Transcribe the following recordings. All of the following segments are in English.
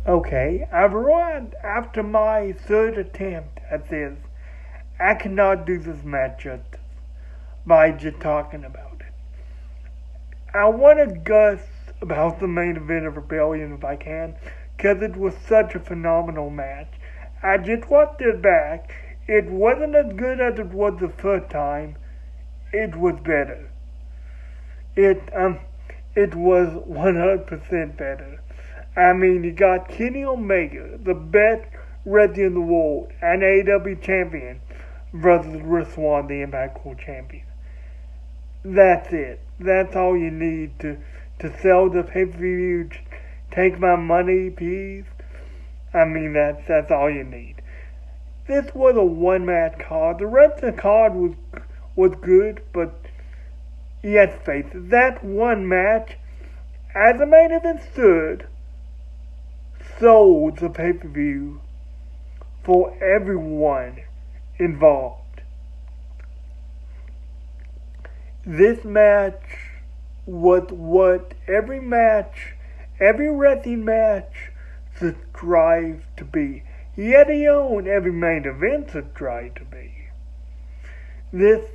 Okay, I've run after my third attempt at this. I cannot do this match justice by just talking about it. I want to gush about the main event of Rebellion if I can, because it was such a phenomenal match. I just watched it back. It wasn't as good as it was the first time. It was better. It it was 100% better. I mean, you got Kenny Omega, the best wrestler in the world, and AEW champion, versus Rich Swann, the Impact World champion. That's it. That's all you need to sell the pay-per-view. Take my money, please. I mean, that's all you need. This was a one-match card. The rest of the card was good, but let's face it, that one match, as the main event stood, sold the pay-per-view for everyone involved. This match was what every wrestling match should strive to be. Yet alone every main event should strive to be. This,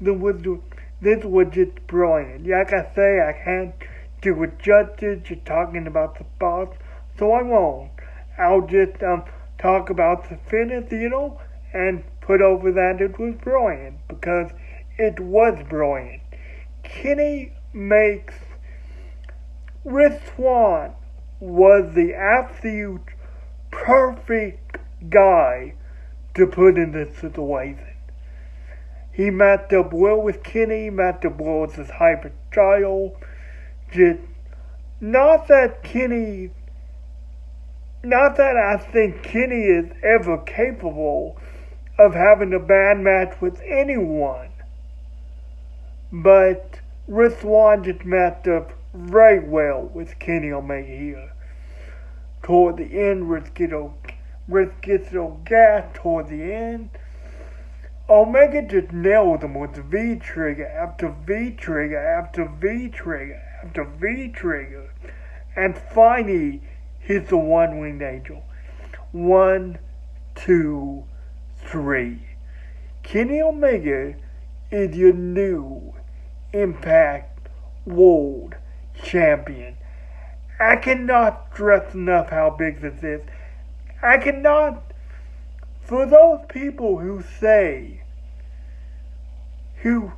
this was just brilliant. Like I say, I can't do it justice just talking about the spots, so I won't. I'll just talk about the finish, and put over that it was brilliant, because it was brilliant. Kenny makes Rich Swann was the absolute perfect guy to put in this situation. He matched up well with Kenny, matched up well with his hyper style. Just not that I think Kenny is ever capable of having a bad match with anyone. But Rich Swann just matched up very well with Kenny Omega here. Toward the end, Rich gets a gas toward the end. Omega just nailed him with V trigger after V trigger after V trigger after V trigger. And finally hits the one-winged angel. 1, 2, 3. Kenny Omega is your new Impact World Champion. I cannot stress enough how big this is. I cannot, for those people who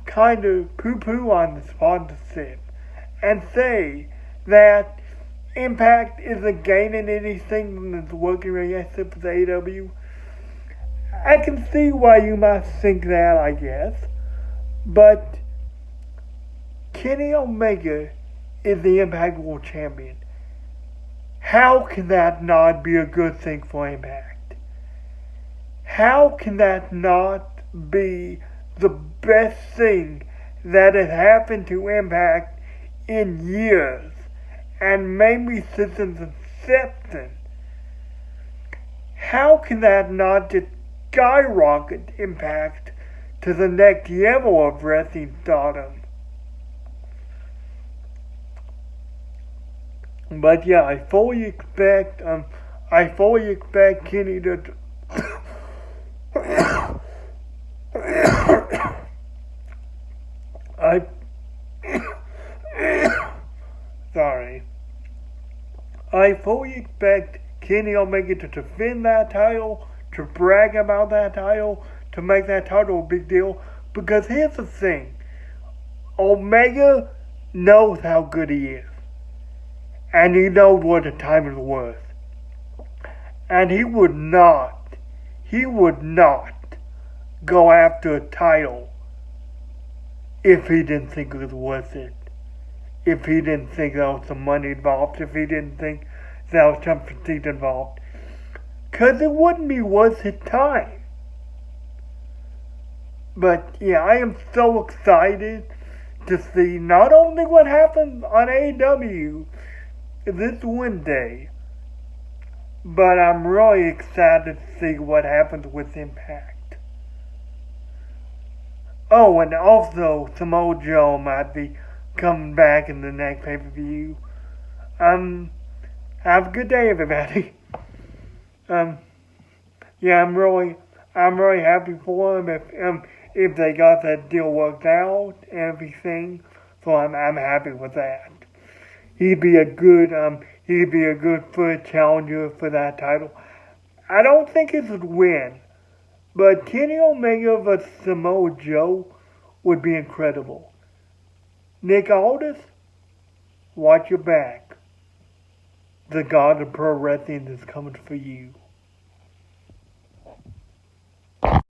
kind of poo-poo on the sponsorship and say that Impact isn't gaining anything from this working relationship with AEW, I can see why you might think that, I guess. But Kenny Omega is the Impact World Champion. How can that not be a good thing for Impact? How can that not be the best thing that has happened to Impact in years, and maybe since its inception? How can that not just skyrocket Impact to the next level of wrestling stardom? But yeah, I fully expect Kenny to I fully expect Kenny Omega to defend that title, to brag about that title, to make that title a big deal. Because here's the thing, Omega knows how good he is. And he knows what the time is worth. And he would not go after a title if he didn't think it was worth it. If he didn't think there was some money involved. If he didn't think there was some prestige involved. Because it wouldn't be worth his time. But yeah, I am so excited to see not only what happens on AEW this Wednesday, but I'm really excited to see what happens with Impact. Oh, and also Samoa Joe might be coming back in the next pay-per-view. Have a good day, everybody. Um, yeah, I'm really happy for him if they got that deal worked out and everything. So I'm happy with that. He'd be a good first challenger for that title. I don't think it would win, but Kenny Omega vs Samoa Joe would be incredible. Nick Aldis, watch your back. The god of pro wrestling is coming for you.